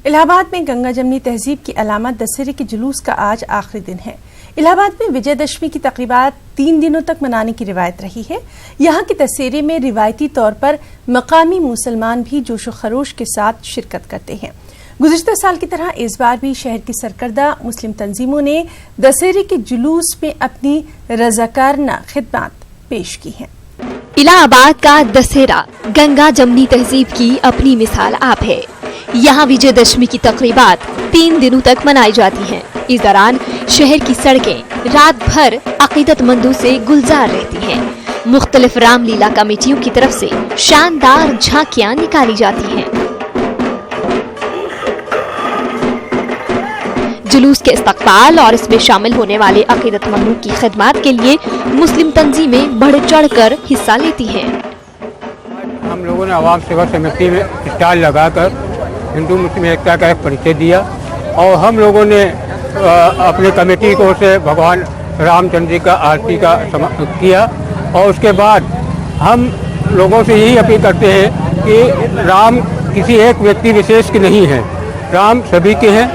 इलाहाबाद में गंगा जमनी तहजीब की अलामत दशहरे के जुलूस का आज आखिरी दिन है। इलाहाबाद में विजयदशमी की तकरीबात 3 दिनों तक मनाने की रिवायत रही है। यहाँ के दशहरे में रिवायती तौर पर मकामी मुसलमान भी जोशो खरोश के साथ शिरकत करते हैं। गुज़िश्ता साल की तरह इस बार भी शहर की सरकर्दा मुस्लिम तंजीमों ने दशहरे के जुलूस में अपनी रज़ाकारना खिदमत पेश की हैं। इलाहाबाद का दशहरा गंगा जमनी तहजीब की अपनी मिसाल आप है। यहाँ विजयदशमी की तकरीबात 3 दिनों तक मनाई जाती हैं। इस दौरान शहर की सड़कें रात भर अकीदतमंदों से गुलजार रहती हैं। मुख्तलिफ रामलीला कमेटियों की तरफ से शानदार झांकियां निकाली जाती हैं। जुलूस के इस्तकबाल और इसमें शामिल होने वाले अकीदतमंदों की खिदमत के लिए मुस्लिम तंजीमें बढ़ चढ़कर हिस्सा लेती हैं। हम लोगों ने आवाम सेवा समिति में स्टॉल लगाकर हिंदू मुस्लिम एकता का एक परिचय दिया और हम लोगों ने अपने कमेटी को से भगवान रामचंद्र जी का आरती का किया और उसके बाद हम लोगों से यही अपील करते हैं कि राम किसी एक व्यक्ति विशेष के नहीं है, राम सभी के हैं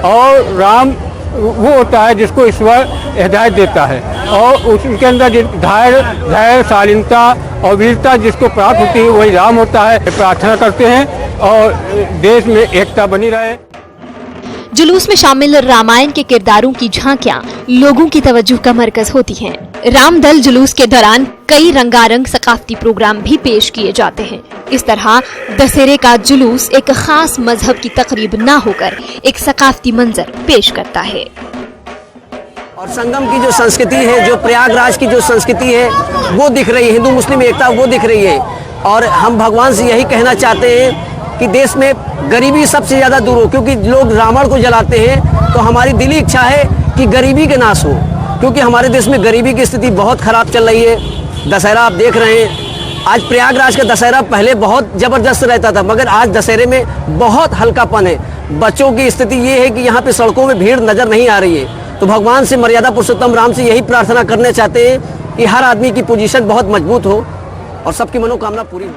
और राम वो होता है जिसको ईश्वर हिदायत देता है और उसके अंदर धैर्य शालीनता और वीरता जिसको प्राप्त होती है वही राम होता है। प्रार्थना करते हैं और देश में एकता बनी रहे। जुलूस में शामिल रामायण के किरदारों की झांकियां लोगों की तवज्जो का मरकज होती हैं। रामदल जुलूस के दौरान कई रंगारंग सकाफती प्रोग्राम भी पेश किए जाते हैं। इस तरह दशहरे का जुलूस एक खास मजहब की तकरीब न होकर एक सकाफती मंजर पेश करता है। और संगम की जो संस्कृति है, जो प्रयागराज की जो संस्कृति है वो दिख रही है, हिंदू मुस्लिम एकता वो दिख रही है। और हम भगवान से यही कहना चाहते हैं कि देश में गरीबी सबसे ज़्यादा दूर हो, क्योंकि लोग रावण को जलाते हैं तो हमारी दिली इच्छा है कि गरीबी के नाश हो, क्योंकि हमारे देश में गरीबी की स्थिति बहुत ख़राब चल रही है। दशहरा आप देख रहे हैं, आज प्रयागराज का दशहरा पहले बहुत ज़बरदस्त रहता था मगर आज दशहरे में बहुत हल्कापन है। बच्चों की स्थिति ये है कि यहाँ पे सड़कों में भीड़ नज़र नहीं आ रही है। तो भगवान से, मर्यादा पुरुषोत्तम राम से यही प्रार्थना करना चाहते हैं कि हर आदमी की पोजीशन बहुत मजबूत हो और सबकी मनोकामना पूरी हो।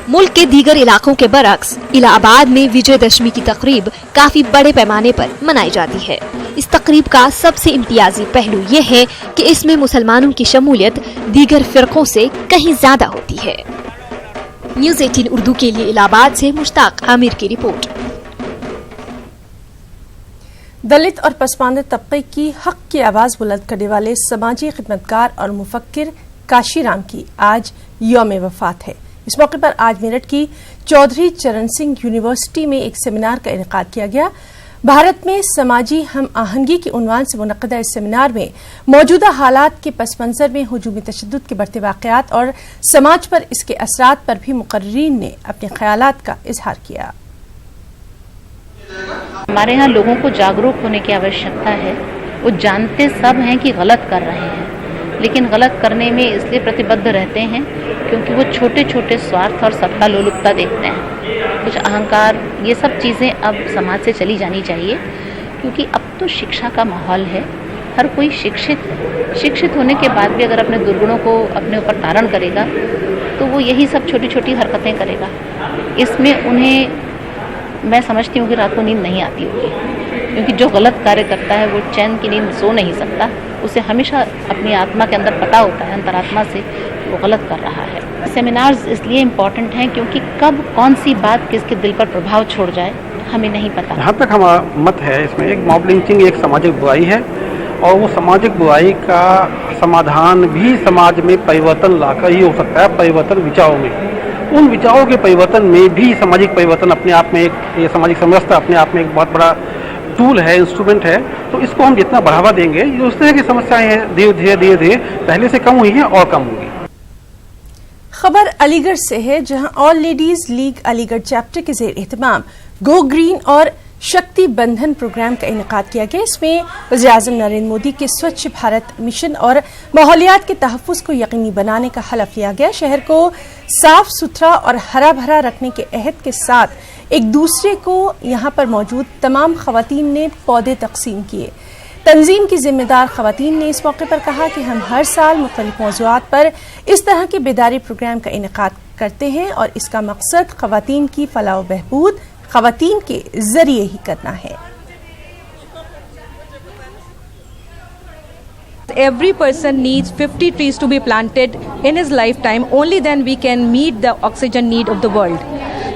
मुल्क के दीगर इलाकों के बरक्स इलाहाबाद में विजयदशमी की तकरीब काफी बड़े पैमाने पर मनाई जाती है। इस तकरीब का सबसे इम्तियाजी पहलू ये है कि इसमें मुसलमानों की शमूलियत दीगर फिरकों से कहीं ज्यादा होती है। न्यूज़ 18 उर्दू के लिए इलाहाबाद से मुश्ताक आमिर की रिपोर्ट। दलित और पसमानदा तबके की हक की आवाज बुलंद करने वाले समाजी खिदमतकार और मुफक्किर काशीराम की आज यौम वफात है। इस मौके पर आज मेरठ की चौधरी चरण सिंह यूनिवर्सिटी में एक सेमिनार का इनेकाद किया गया। भारत में समाजी हम आहंगी के उन्वान से मुनक़दा इस सेमिनार में मौजूदा हालात के पस मंजर में हुजूमी तशद्दुद के बढ़ते वाक़यात और समाज पर इसके असरात पर भी मुक़र्रिरीन ने अपने ख्यालात का इजहार किया। हमारे यहाँ लोगों को जागरूक होने की आवश्यकता है। वो जानते सब हैं कि गलत कर रहे हैं, लेकिन गलत करने में इसलिए प्रतिबद्ध रहते हैं क्योंकि वो छोटे छोटे स्वार्थ और सत्ता लोलुपता देखते हैं। कुछ अहंकार, ये सब चीज़ें अब समाज से चली जानी चाहिए, क्योंकि अब तो शिक्षा का माहौल है। हर कोई शिक्षित होने के बाद भी अगर अपने दुर्गुणों को अपने ऊपर धारण करेगा तो वो यही सब छोटी छोटी हरकतें करेगा। इसमें उन्हें, मैं समझती हूँ कि रात को नींद नहीं आती होगी, क्योंकि जो गलत कार्य करता है वो चैन की नींद सो नहीं सकता। उसे हमेशा अपनी आत्मा के अंदर पता होता है, अंतरात्मा से, वो गलत कर रहा है। सेमिनार्स इसलिए इम्पोर्टेंट हैं क्योंकि कब कौन सी बात किसके दिल पर प्रभाव छोड़ जाए हमें नहीं पता। जहाँ तक हमारा मत है, इसमें एक मॉब लिंचिंग एक सामाजिक बुराई है और वो सामाजिक बुराई का समाधान भी समाज में परिवर्तन लाकर ही हो सकता है। परिवर्तन विचारों में, उन विचारों के परिवर्तन में भी सामाजिक परिवर्तन अपने आप में ये सामाजिक समरसता अपने आप में एक बहुत बड़ा टूल है, इंस्ट्रूमेंट है। तो इसको हम जितना बढ़ावा देंगे, ये उस तरह की समस्याएं हैं धीरे धीरे पहले से कम हुई हैं और कम होंगी। खबर अलीगढ़ से है, जहां all ladies league Aligarh chapter के ज़ेर एहतमाम गो ग्रीन और शक्ति बंधन प्रोग्राम का इनेकाद किया गया। इसमें वज़ीर-ए-आज़म नरेंद्र मोदी के स्वच्छ भारत मिशन और माहौलियात के तहफ़्फ़ुज़ को यकीनी बनाने का हलफ लिया गया। शहर को साफ सुथरा और हरा भरा रखने के अहद के साथ एक दूसरे को यहाँ पर मौजूद तमाम ख़वातीन ने पौधे तक़सीम किए। तंजीम की जिम्मेदार ख़वातीन ने इस मौके पर कहा कि हम हर साल मुख्तलिफ मौज़ूआत पर इस तरह के बेदारी प्रोग्राम का इनेकाद करते हैं और इसका मकसद ख़वातीन की फलाह व बहबूद, खवातीन के जरिए ही करना है। Every person needs 50 trees to be planted in his lifetime. Only then we can meet the oxygen need of the world.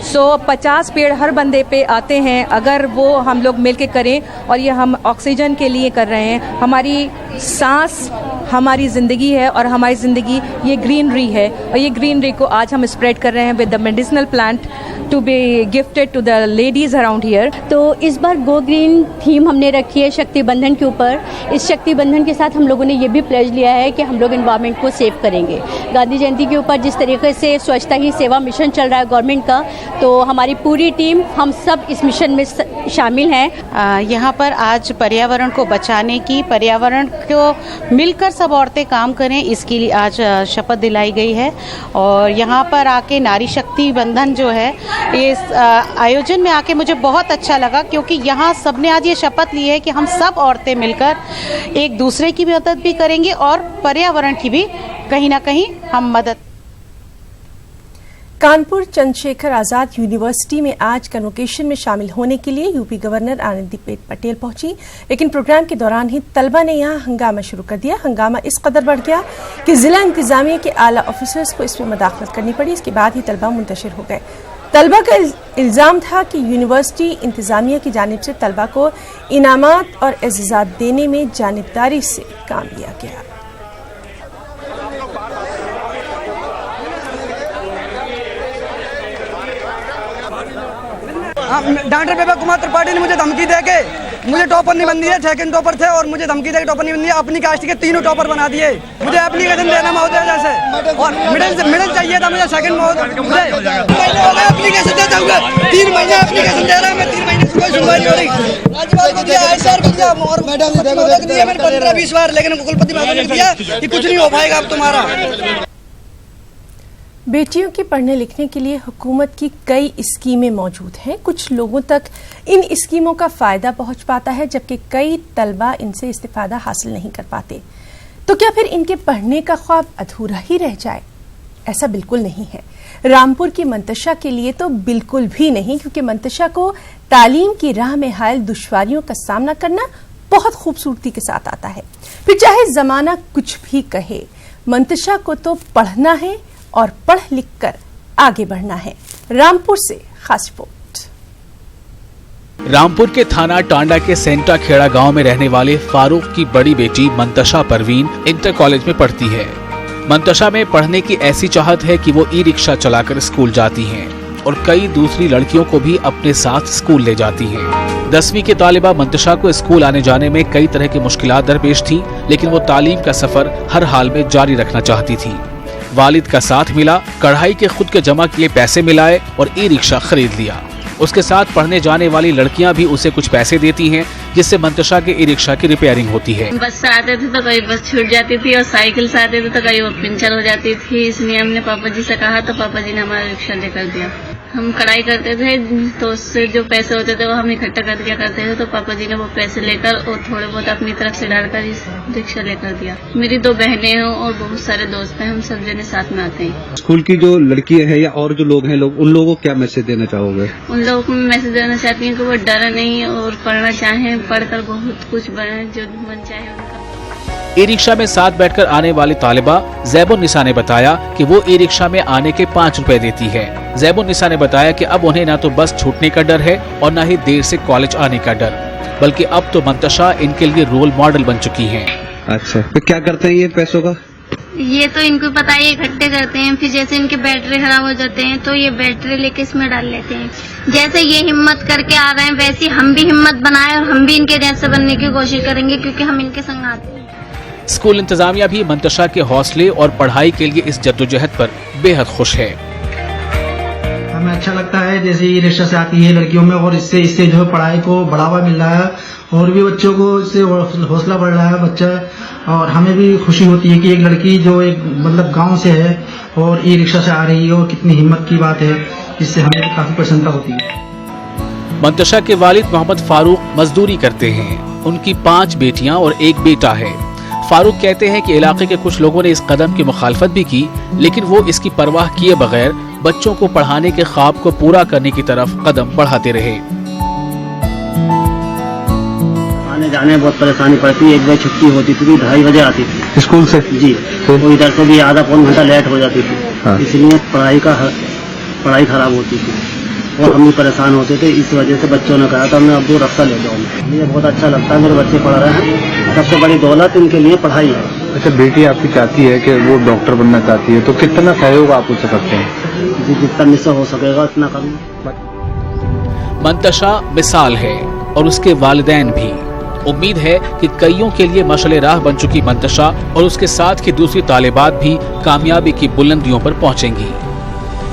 So 50 पेड़ हर बंदे पे आते हैं अगर वो हम लोग मिलके करें, और ये हम ऑक्सीजन के लिए कर रहे हैं। हमारी सांस हमारी ज़िंदगी है और हमारी ज़िंदगी ये ग्रीनरी है, और ये ग्रीनरी को आज हम स्प्रेड कर रहे हैं with the medicinal plant to be gifted to the ladies around here. तो इस बार गो ग्रीन थीम हमने रखी है शक्ति बंधन के ऊपर। इस शक्ति बंधन के साथ हम लोगों ने ये भी प्लेज लिया है कि हम लोग एनवायरनमेंट को सेव करेंगे। गांधी जयंती के ऊपर जिस तरीके से स्वच्छता ही सेवा मिशन चल रहा है गवर्नमेंट का, तो हमारी पूरी टीम हम सब इस मिशन में शामिल हैं। यहाँ पर आज पर्यावरण को बचाने की, पर्यावरण को मिलकर सब औरतें काम करें, इसके लिए आज शपथ दिलाई गई है। और यहाँ पर आके नारी शक्ति बंधन जो है, इस आयोजन में आके मुझे बहुत अच्छा लगा, क्योंकि यहाँ सबने आज ये शपथ ली है कि हम सब औरतें मिलकर एक दूसरे की मदद भी करेंगे और पर्यावरण की भी कहीं ना कहीं हम मदद। कानपुर चंद्रशेखर आजाद यूनिवर्सिटी में आज कन्वोकेशन में शामिल होने के लिए यूपी गवर्नर आनंदीबेन पटेल पहुंची, लेकिन प्रोग्राम के दौरान ही तलबा ने यहां हंगामा शुरू कर दिया। हंगामा इस कदर बढ़ गया कि जिला इंतजामिया के आला ऑफिसर्स को इसमें मदाखलत करनी पड़ी। इसके बाद ही तलबा मुंतशिर हो गए। तलबा का इल्जाम था कि यूनिवर्सिटी इंतजामिया की जानिब से तलबा को इनामात और एजाज़ात देने में जानिबदारी से काम लिया गया। डॉक्टर बेबा कुमार त्रिपाठी ने मुझे धमकी देके मुझे टॉपर नहीं बन दिया, सेकंड टॉपर थे और मुझे धमकी देके टॉपर नहीं बन दिया। अपनी कास्ट के तीनों टॉपर बना दिए। मुझे एप्लीकेशन देना महोदय जैसे, और मिडिल चाहिए था मुझे सेकंड महोदय। मुझे एप्लीकेशन देता हूँ, 3 महीने एप्लीकेशन दे रहा हूँ मैं, 3 महीने से कोई सुनवाई नहीं हो रही। राज्यपाल को दिया, आईसीआर को दिया और मैडम दिया मैंने 15-20 बार, लेकिन कुलपति महोदय ने दिया कि कुछ नहीं हो पाएगा अब तुम्हारा। बेटियों के पढ़ने लिखने के लिए हुकूमत की कई स्कीमें मौजूद हैं। कुछ लोगों तक इन स्कीमों का फायदा पहुंच पाता है, जबकि कई तलबा इनसे इस्तिफादा हासिल नहीं कर पाते। तो क्या फिर इनके पढ़ने का ख्वाब अधूरा ही रह जाए? ऐसा बिल्कुल नहीं है। रामपुर की मंतशा के लिए तो बिल्कुल भी नहीं, क्योंकि मंतशा को तालीम की राह में हायल दुश्वारियों का सामना करना बहुत खूबसूरती के साथ आता है। फिर चाहे जमाना कुछ भी कहे, मंतशा को तो पढ़ना है और पढ़ लिख कर आगे बढ़ना है। रामपुर से खास रिपोर्ट। रामपुर के थाना टांडा के सेंटा खेड़ा गांव में रहने वाले फारूक की बड़ी बेटी मंतशा परवीन इंटर कॉलेज में पढ़ती है। मंतशा में पढ़ने की ऐसी चाहत है कि वो ई रिक्शा चलाकर स्कूल जाती हैं और कई दूसरी लड़कियों को भी अपने साथ स्कूल ले जाती हैं। 10वीं के तालिबा मंतशा को स्कूल आने जाने में कई तरह की मुश्किलात दरपेश थी, लेकिन वो तालीम का सफर हर हाल में जारी रखना चाहती थी। वालिद का साथ मिला, कढ़ाई के खुद के जमा किए पैसे मिलाए और ई रिक्शा खरीद लिया। उसके साथ पढ़ने जाने वाली लड़कियां भी उसे कुछ पैसे देती हैं, जिससे मंतशा के ई रिक्शा की रिपेयरिंग होती है। बस से आते थे तो कहीं बस छूट जाती थी और साइकिल से आते थे तो कहीं वो पंचर हो जाती थी। इसलिए हमने पापा जी से कहा तो पापा जी ने हमारा रिक्शा लेकर दिया। हम कढ़ाई करते थे तो उससे जो पैसे होते थे वो हम इकट्ठा कर दिया करते थे, तो पापा जी ने वो पैसे लेकर और थोड़े बहुत अपनी तरफ से डालकर इस रिक्शा लेकर दिया। मेरी 2 बहनें हैं और बहुत सारे दोस्त हैं, हम सब जने साथ में आते हैं। स्कूल की जो लड़कियां हैं या और जो लोग हैं, उन लोगों को क्या मैसेज देना चाहोगे? उन लोगों को मैं मैसेज देना चाहती हूँ कि वो डरा नहीं और पढ़ना चाहें, पढ़कर बहुत कुछ बने, जो मन चाहे उनका। ई रिक्शा में साथ बैठकर आने वाली तालिबा ज़ैबुन निसा ने बताया कि वो ई रिक्शा में आने के 5 रुपए देती है। ज़ैबुन निसा ने बताया कि अब उन्हें न तो बस छूटने का डर है और न ही देर से कॉलेज आने का डर, बल्कि अब तो मंतशा इनके लिए रोल मॉडल बन चुकी है। अच्छा, तो क्या करते हैं ये पैसों का? ये तो इनको पता है, इकट्ठे करते हैं, फिर जैसे इनके बैटरी खराब हो जाते हैं तो ये बैटरी लेके इसमें डाल लेते हैं। जैसे ये हिम्मत करके आ रहे हैं वैसे हम भी हिम्मत बनाए और हम भी इनके जैसे बनने की कोशिश करेंगे, क्योंकि हम इनके संग आते हैं। स्कूल इंतजामिया भी मंतशा के हौसले और पढ़ाई के लिए इस जद्दोजहद पर बेहद खुश है। हमें अच्छा लगता है जैसे ये रिक्शा से आती है लड़कियों में, और इससे जो है पढ़ाई को बढ़ावा मिल रहा है और भी बच्चों को इससे हौसला बढ़ रहा है बच्चा, और हमें भी खुशी होती है कि एक लड़की जो एक मतलब गांव से है और ई रिक्शा से आ रही है, और कितनी हिम्मत की बात है, जिससे हमें काफी प्रसन्नता होती है। मंतशा के वालिद मोहम्मद फारूक मजदूरी करते हैं। उनकी 5 बेटियां और 1 बेटा है। फारूक कहते हैं कि इलाके के कुछ लोगों ने इस कदम की मुखालफत भी की, लेकिन वो इसकी परवाह किए बगैर बच्चों को पढ़ाने के ख्वाब को पूरा करने की तरफ कदम बढ़ाते रहे। आने जाने में बहुत परेशानी पड़ती है। एक बजे छुट्टी होती थी, 2:30 बजे आती थी स्कूल से जी, तो इधर से भी आधा पौन घंटा लेट हो जाती थी। हाँ। इसलिए पढ़ाई खराब होती थी और हम भी परेशान होते थे। इस वजह से बच्चों ने कहा था मैं अब वो रास्ता ले जाऊँ। मुझे बहुत अच्छा लगता है, मेरे बच्चे पढ़ रहे हैं। सबसे बड़ी दौलत इनके लिए पढ़ाई है। अच्छा, बेटी आपकी चाहती है कि वो डॉक्टर बनना चाहती है, तो कितना सहयोग आप उससे करते हैं? जी, जितना मुझसे हो सकेगा उतना करूँगा। मंतशा मिसाल है और उसके वालिदैन भी। उम्मीद है कि कईयों के लिए मशअले राह बन चुकी मंतशा और उसके साथ की दूसरी तालिबात भी कामयाबी की बुलंदियों पर पहुंचेंगी।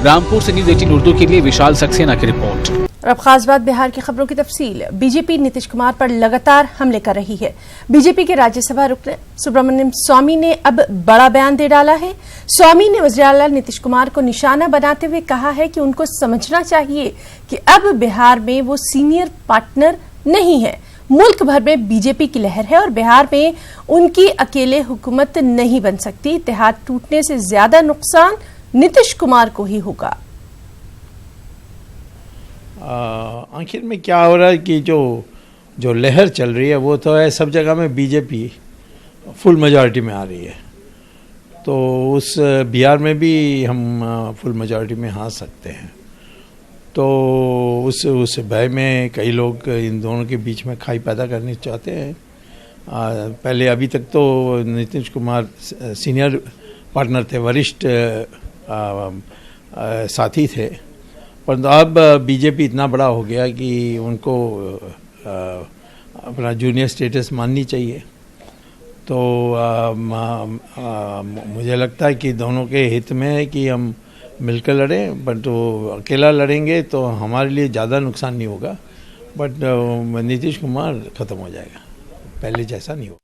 रामपुर से न्यूज़ 18 उर्दू के लिए विशाल सक्सेना की रिपोर्ट। और अब खास बात बिहार की खबरों की तफसील। बीजेपी नीतीश कुमार पर लगातार हमले कर रही है। बीजेपी के राज्यसभा रुकन सुब्रमण्यम स्वामी ने अब बड़ा बयान दे डाला है। स्वामी ने वज़ीर-ए-आला नीतीश कुमार को निशाना बनाते हुए कहा है कि उनको समझना चाहिए कि अब बिहार में वो सीनियर पार्टनर नहीं है। मुल्क भर में बीजेपी की लहर है और बिहार में उनकी अकेले हुकूमत नहीं बन सकती। इत्तेहाद टूटने से ज्यादा नुकसान नीतीश कुमार को ही होगा। आखिर में क्या हो रहा है कि जो लहर चल रही है वो तो है, सब जगह में बीजेपी फुल मेजॉरिटी में आ रही है, तो उस बिहार में भी हम फुल मेजॉरिटी में आ सकते हैं। तो उस भय में कई लोग इन दोनों के बीच में खाई पैदा करनी चाहते हैं। पहले अभी तक तो नीतीश कुमार सीनियर पार्टनर थे, वरिष्ठ साथी थे, पर अब बीजेपी इतना बड़ा हो गया कि उनको अपना जूनियर स्टेटस माननी चाहिए। तो मुझे लगता है कि दोनों के हित में है कि हम मिलकर लड़ें, बट तो अकेला लड़ेंगे तो हमारे लिए ज़्यादा नुकसान नहीं होगा, बट नीतीश कुमार ख़त्म हो जाएगा, पहले जैसा नहीं होगा।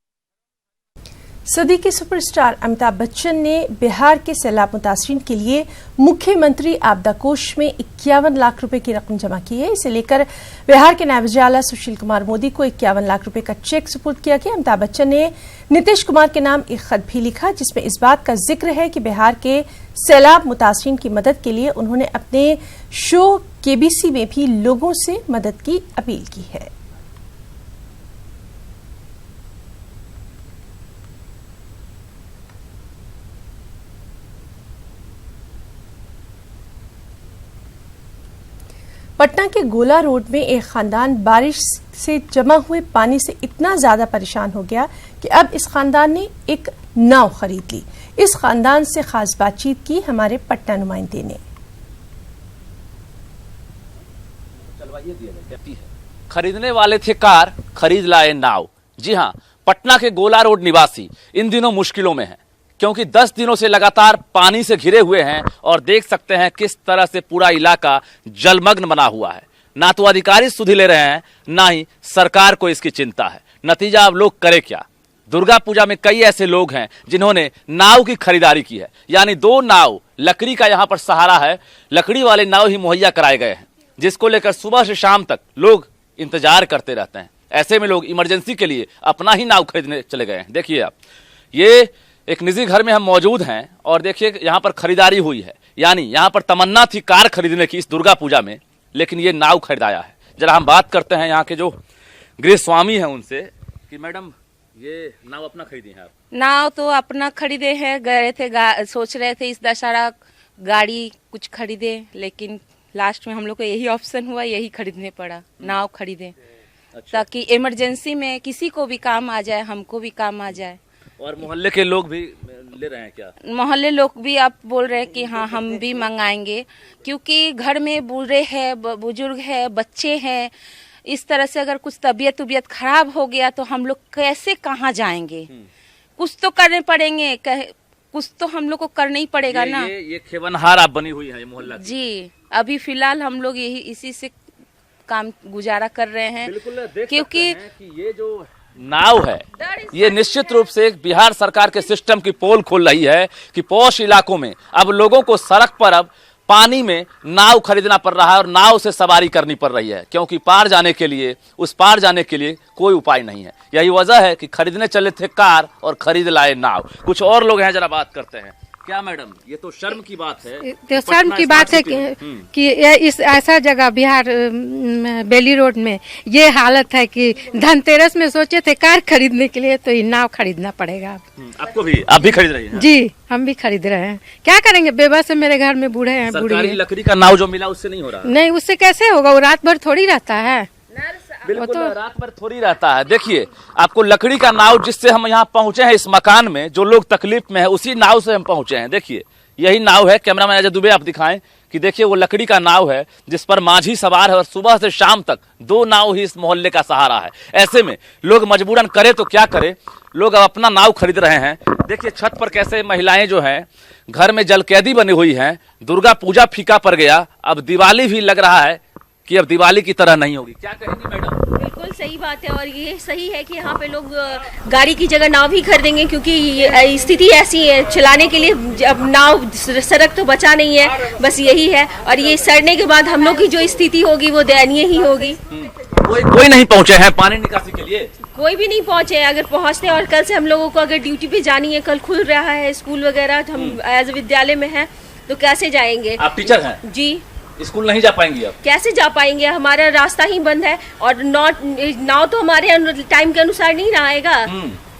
सदी के सुपरस्टार अमिताभ बच्चन ने बिहार के सैलाब मुतासरीन के लिए मुख्यमंत्री आपदा कोष में 51 लाख रुपए की रकम जमा की है। इसे लेकर बिहार के नायब वज़ीर-ए-आला सुशील कुमार मोदी को 51 लाख रुपए का चेक सुपुर्द किया गया। अमिताभ बच्चन ने नीतीश कुमार के नाम एक खत भी लिखा जिसमें इस बात का जिक्र है कि बिहार के सैलाब मुतासरीन की मदद के लिए उन्होंने अपने शो केबीसी में भी लोगों से मदद की अपील की है। पटना के गोला रोड में एक खानदान बारिश से जमा हुए पानी से इतना ज्यादा परेशान हो गया कि अब इस खानदान ने एक नाव खरीद ली। इस खानदान से खास बातचीत की हमारे पटना नुमाइंदे ने। खरीदने वाले थे कार, खरीद लाए नाव। जी हां, पटना के गोला रोड निवासी इन दिनों मुश्किलों में हैं, क्योंकि 10 दिनों से लगातार पानी से घिरे हुए हैं और देख सकते हैं किस तरह से पूरा इलाका जलमग्न बना हुआ है। ना तो अधिकारी सुधि ले रहे हैं, ना ही सरकार को इसकी चिंता है। नतीजा अब लोग करे क्या? दुर्गा पूजा में कई ऐसे लोग हैं जिन्होंने नाव की खरीदारी की है, यानी 2 नाव लकड़ी का यहां पर सहारा है, लकड़ी वाले नाव ही मुहैया कराए गए हैं, जिसको लेकर सुबह से शाम तक लोग इंतजार करते रहते हैं। ऐसे में लोग इमरजेंसी के लिए अपना ही नाव खरीदने चले गए हैं। देखिए आप, ये एक निजी घर में हम मौजूद हैं और देखिए यहाँ पर खरीदारी हुई है, यानी यहाँ पर तमन्ना थी कार खरीदने की इस दुर्गा पूजा में, लेकिन ये नाव खरीदाया है। जरा हम बात करते हैं यहाँ के जो गृह स्वामी हैं उनसे कि मैडम ये नाव अपना खरीदी है आप? नाव तो अपना खरीदे हैं, गए थे सोच रहे थे इस दशहरा गाड़ी कुछ खरीदे, लेकिन लास्ट में हम लोग को यही ऑप्शन हुआ, यही खरीदने पड़ा, नाव खरीदे। अच्छा। ताकि इमरजेंसी में किसी को भी काम आ जाए, हमको भी काम आ जाए। और मोहल्ले के लोग भी ले रहे हैं क्या? मोहल्ले लोग भी आप बोल रहे हैं कि हाँ हम भी मंगाएंगे, क्योंकि घर में बूढ़े हैं, बुजुर्ग है, बच्चे हैं। इस तरह से अगर कुछ तबीयत खराब हो गया तो हम लोग कैसे कहाँ जाएंगे? कुछ तो करने पड़ेंगे, कुछ तो हम लोग को करना ही पड़ेगा ना। ये खेवनहार आप बनी हुई है मोहल्ला की। जी, अभी फिलहाल हम लोग यही इसी से काम गुजारा कर रहे हैं। क्योंकि ये जो नाव है ये निश्चित रूप से बिहार सरकार के सिस्टम की पोल खोल रही है कि पॉश इलाकों में अब लोगों को सड़क पर अब पानी में नाव खरीदना पड़ रहा है और नाव से सवारी करनी पड़ रही है, क्योंकि पार जाने के लिए, उस पार जाने के लिए कोई उपाय नहीं है। यही वजह है कि खरीदने चले थे कार और खरीद लाए नाव। कुछ और लोग हैं, जरा बात करते हैं। क्या मैडम, ये तो शर्म की बात है। तो शर्म की बात है कि इस ऐसा जगह बिहार बेली रोड में ये हालत है कि धनतेरस में सोचे थे कार खरीदने के लिए, तो ये नाव खरीदना पड़ेगा। आपको भी, आप भी खरीद रही हैं? जी, हम भी खरीद रहे हैं। क्या करेंगे, बेबस है, मेरे घर में बूढ़े हैं, सरकारी लकड़ी का नाव जो मिला उससे नहीं हो रहा? नहीं, उससे कैसे होगा, वो रात भर थोड़ी रहता है। बिल्कुल तो रात भर थोड़ी रहता है। देखिए, आपको लकड़ी का नाव जिससे हम यहाँ पहुंचे हैं इस मकान में, जो लोग तकलीफ में है उसी नाव से हम पहुंचे हैं। देखिए, यही नाव है। कैमरामैन अजय दुबे आप दिखाएं कि देखिए वो लकड़ी का नाव है जिस पर माझी सवार है और सुबह से शाम तक 2 नाव ही इस मोहल्ले का सहारा है। ऐसे में लोग मजबूरन करे तो क्या करे, लोग अब अपना नाव खरीद रहे हैं। देखिए छत पर कैसे महिलाएं जो हैं घर में जलकैदी बनी हुई हैं। दुर्गा पूजा फीका पड़ गया, अब दिवाली भी लग रहा है कि अब दिवाली की तरह नहीं होगी। क्या कहेंगी मैडम? बिल्कुल सही बात है, और ये सही है कि यहाँ पे लोग गाड़ी की जगह नाव ही खरीदेंगे, क्योंकि स्थिति ऐसी है चलाने के लिए। अब नाव सड़क तो बचा नहीं है, बस यही है। और ये सड़ने के बाद हम लोग की जो स्थिति होगी वो दयनीय ही होगी। कोई नहीं पहुंचे हैं पानी निकासी के लिए? कोई भी नहीं पहुंचे। अगर पहुंचते, और कल से हम लोगों को अगर ड्यूटी पे जानी है, कल खुल रहा है स्कूल वगैरह, तो हम एज विद्यालय में हैं, तो कैसे जाएंगे? आप टीचर हैं? जी। स्कूल नहीं जा पाएंगी आप? कैसे जा पाएंगे, हमारा रास्ता ही बंद है, और नाव तो हमारे टाइम के अनुसार नहीं आएगा,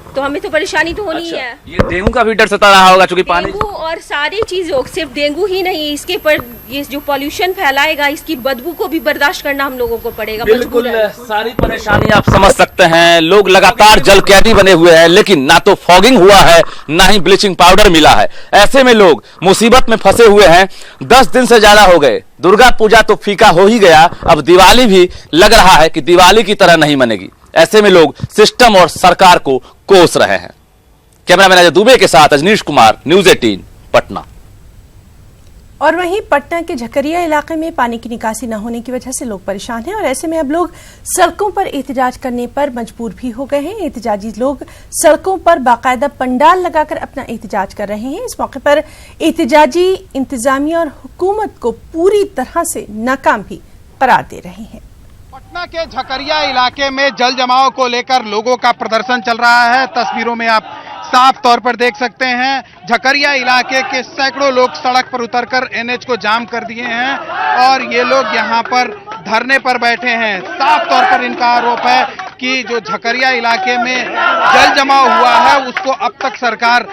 तो हमें तो परेशानी तो होनी है। ये डेंगू का भी डर सता रहा होगा, क्योंकि पानी डेंगू और सारी चीजों, सिर्फ डेंगू ही नहीं, इसके पर ये जो पॉल्यूशन फैलाएगा इसकी बदबू को भी बर्दाश्त करना हम लोगों को पड़ेगा। बिल्कुल, सारी परेशानी आप समझ सकते हैं। लोग लगातार जलकैदी बने हुए हैं, लेकिन ना तो फॉगिंग हुआ है ना ही ब्लीचिंग पाउडर मिला है। ऐसे में लोग मुसीबत में फंसे हुए हैं। 10 दिन से ज्यादा हो गए, दुर्गा पूजा तो फीका हो ही गया, अब दिवाली भी लग रहा है कि दिवाली की तरह नहीं मनेगी। ऐसे में लोग सिस्टम और सरकार को कोस रहे हैं। कैमरामैन अजय दुबे के साथ अजनीश कुमार, न्यूज़ 18 पटना। और वहीं पटना के झकरिया इलाके में पानी की निकासी न होने की वजह से लोग परेशान हैं, और ऐसे में अब लोग सड़कों पर एहतजाज करने पर मजबूर भी हो गए हैं। एहतजाजी लोग सड़कों पर बाकायदा पंडाल लगाकर अपना एहतजाज कर रहे हैं। इस मौके पर एहतजाजी इंतजामिया और हुकूमत को पूरी तरह से नाकाम भी करार दे रहे हैं। पटना के झकरिया इलाके में जल जमाव को लेकर लोगों का प्रदर्शन चल रहा है। तस्वीरों में आप साफ तौर पर देख सकते हैं झकरिया इलाके के सैकड़ों लोग सड़क पर उतरकर एनएच को जाम कर दिए हैं, और ये लोग यहाँ पर धरने पर बैठे हैं। साफ तौर पर इनका आरोप है कि जो झकरिया इलाके में जल जमाव हुआ है उसको अब तक सरकार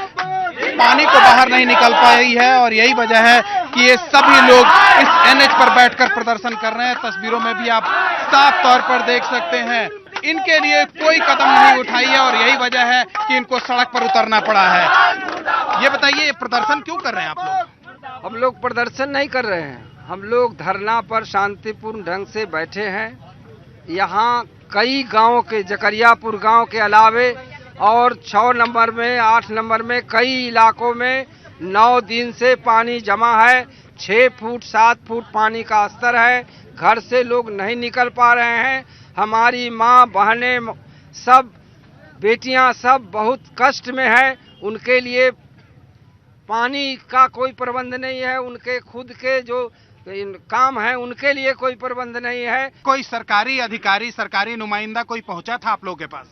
पानी को बाहर नहीं निकल पाई है, और यही वजह है कि ये सभी लोग इस एनएच पर बैठकर प्रदर्शन कर रहे हैं। तस्वीरों में भी आप साफ तौर पर देख सकते हैं इनके लिए कोई कदम नहीं उठाई है, और यही वजह है कि इनको सड़क पर उतरना पड़ा है। ये बताइए, ये प्रदर्शन क्यों कर रहे हैं आप लोग? हम लोग प्रदर्शन नहीं कर रहे हैं, हम लोग धरना पर शांतिपूर्ण ढंग से बैठे हैं। यहाँ कई गांव के, जकरियापुर गांव के अलावे और 6 नंबर में, 8 नंबर में कई इलाकों में 9 दिन से पानी जमा है। 6 फुट 7 फुट पानी का स्तर है। घर से लोग नहीं निकल पा रहे हैं। हमारी माँ बहनें सब, बेटियां सब बहुत कष्ट में है। उनके लिए पानी का कोई प्रबंध नहीं है, उनके खुद के जो काम है उनके लिए कोई प्रबंध नहीं है। कोई सरकारी अधिकारी, सरकारी नुमाइंदा कोई पहुंचा था आप लोगों के पास?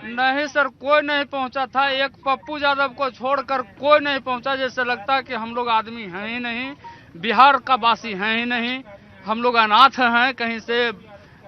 नहीं सर, कोई नहीं पहुंचा था। एक पप्पू यादव को छोड़कर कोई नहीं पहुंचा। जैसे लगता है कि हम लोग आदमी हैं ही नहीं, बिहार का वासी हैं ही नहीं, हम लोग अनाथ हैं, कहीं से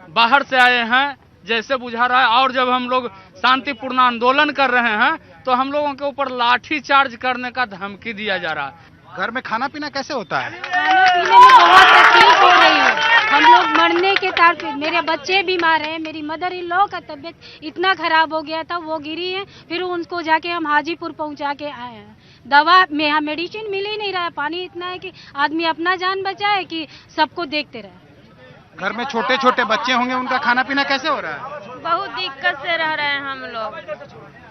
बाहर से आए हैं जैसे बुझा रहा है। और जब हम लोग शांतिपूर्ण आंदोलन कर रहे हैं तो हम लोगों के ऊपर लाठी चार्ज करने का धमकी दिया जा रहा है। घर में खाना पीना कैसे होता है? खाने पीने में बहुत तकलीफ हो रही है। हम लोग मरने के तार पे, मेरे बच्चे बीमार हैं, मेरी मदर इन लॉ का तबीयत इतना खराब हो गया था, वो गिरी है, फिर उनको जाके हम हाजीपुर पहुंचा के आए हैं। दवा में यहाँ मेडिसिन मिल ही नहीं रहा है। पानी इतना है कि आदमी अपना जान बचाए कि सबको देखते रहे। घर में छोटे छोटे बच्चे होंगे, उनका खाना पीना कैसे हो रहा है? बहुत दिक्कत से रह रहे हैं हम लोग।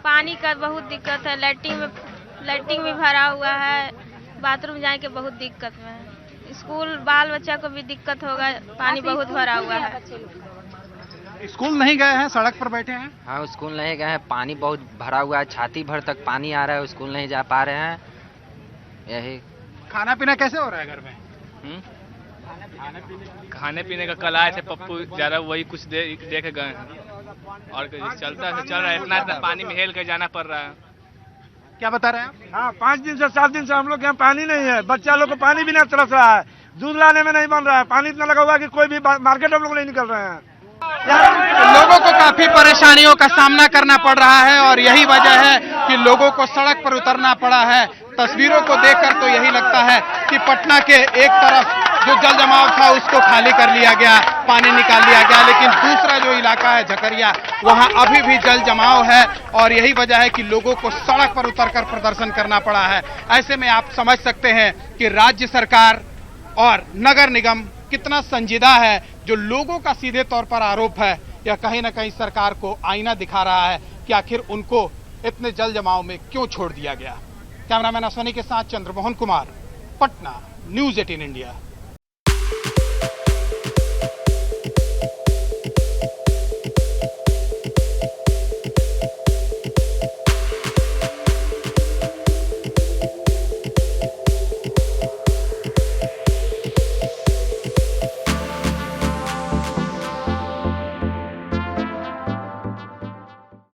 पानी का बहुत दिक्कत है, लैट्रिन में भरा हुआ है, बाथरूम जाने के बहुत दिक्कत में है। स्कूल बाल बच्चा को भी दिक्कत होगा, पानी बहुत भरा हुआ है। स्कूल नहीं गए हैं, सड़क पर बैठे हैं? हाँ, स्कूल नहीं गए हैं, पानी बहुत भरा हुआ है, छाती भर तक पानी आ रहा है, स्कूल नहीं जा पा रहे हैं। यही खाना पीना कैसे हो रहा है घर में? खाने पीने का कल आए थे पप्पू ज्यादा, वही कुछ देख गए हैं, और चलता है चल रहा है। इतना पानी में हेल कर जाना पड़ रहा है। क्या बता रहे हैं आप? हाँ, 5 दिन से 7 दिन से हम लोग के यहाँ पानी नहीं है। बच्चा लोग को पानी भी नहीं तरस रहा है, दूध लाने में नहीं बन रहा है, पानी इतना लगा हुआ है कि कोई भी मार्केट हम लोग नहीं निकल रहे हैं। लोगों को काफी परेशानियों का सामना करना पड़ रहा है और यही वजह है कि लोगों को सड़क पर उतरना पड़ा है। तस्वीरों को देखकर तो यही लगता है कि पटना के एक तरफ जो जल जमाव था उसको खाली कर लिया गया, पानी निकाल लिया गया, लेकिन दूसरा जो इलाका है झकरिया, वहां अभी भी जल जमाव है और यही वजह है कि लोगों को सड़क पर उतरकर प्रदर्शन करना पड़ा है। ऐसे में आप समझ सकते हैं कि राज्य सरकार और नगर निगम कितना संजीदा है। जो लोगों का सीधे तौर पर आरोप है, यह कहीं ना कहीं सरकार को आईना दिखा रहा है कि आखिर उनको इतने जल जमाव में क्यों छोड़ दिया गया। कैमरामैन अश्वनी के साथ चंद्रमोहन कुमार, पटना, न्यूज़ 18 इंडिया।